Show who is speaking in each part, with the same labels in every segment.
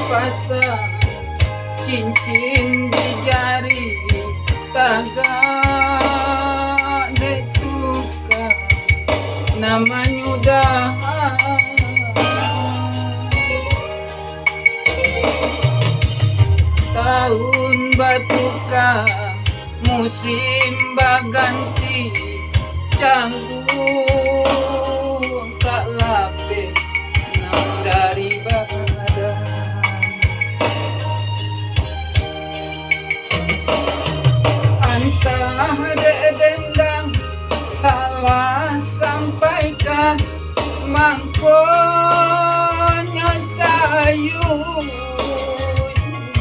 Speaker 1: Pasang cincin di jari kagak detuka namanya udah tahun batuka musim baganti canggung tak lapis dari badan antah dendang salah sampaikan mangkonya sayu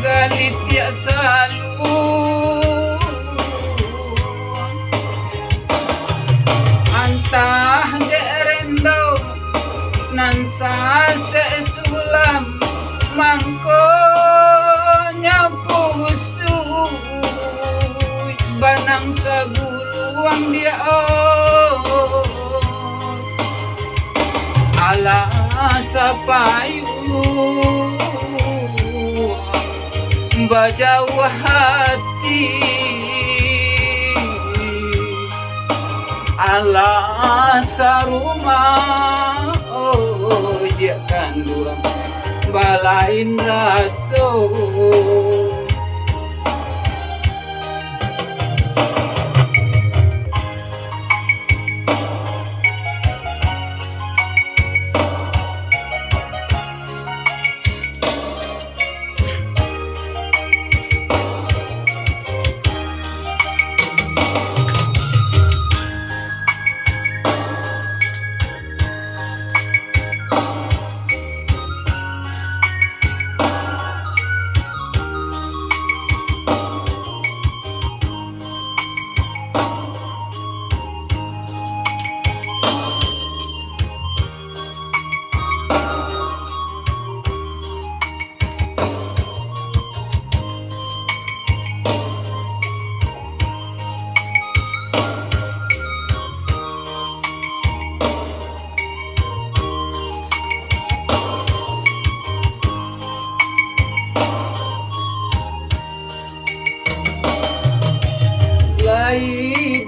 Speaker 1: galit ya selalu antah derendo nan sase sulam mangkonya kusut banang saguluang dia ala sapayu bajau hati ala sarumah dia kandung balain raso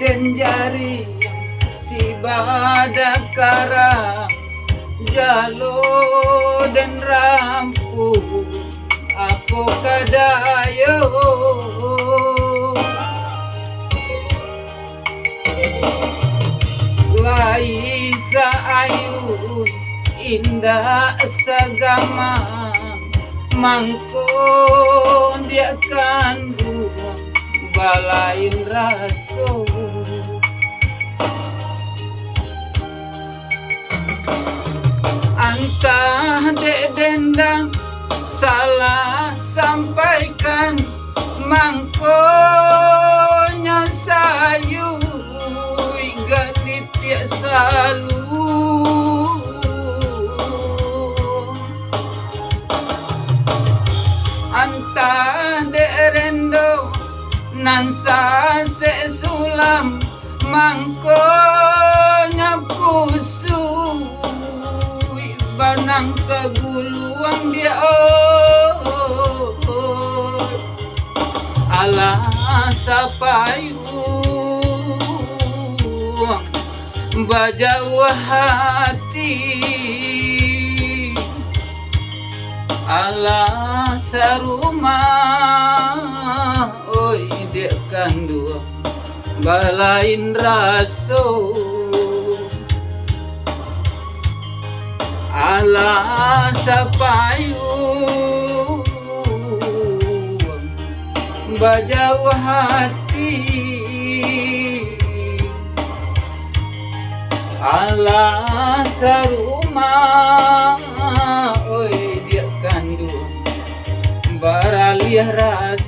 Speaker 1: dan jari si badakara jalo dan rampung aku kadayo laisa ayun indah sagama mangkon dia kandung balain raso antah dendang salah sampaikan mangkonya sayu galit ya selalu antah derendo nan sase sulam mangkonya kusui banang saguluang dia ala sapayung bajau hati ala saruma balain raso ala sapayung bajau hati ala saruma oi dia kandung baraliah rasa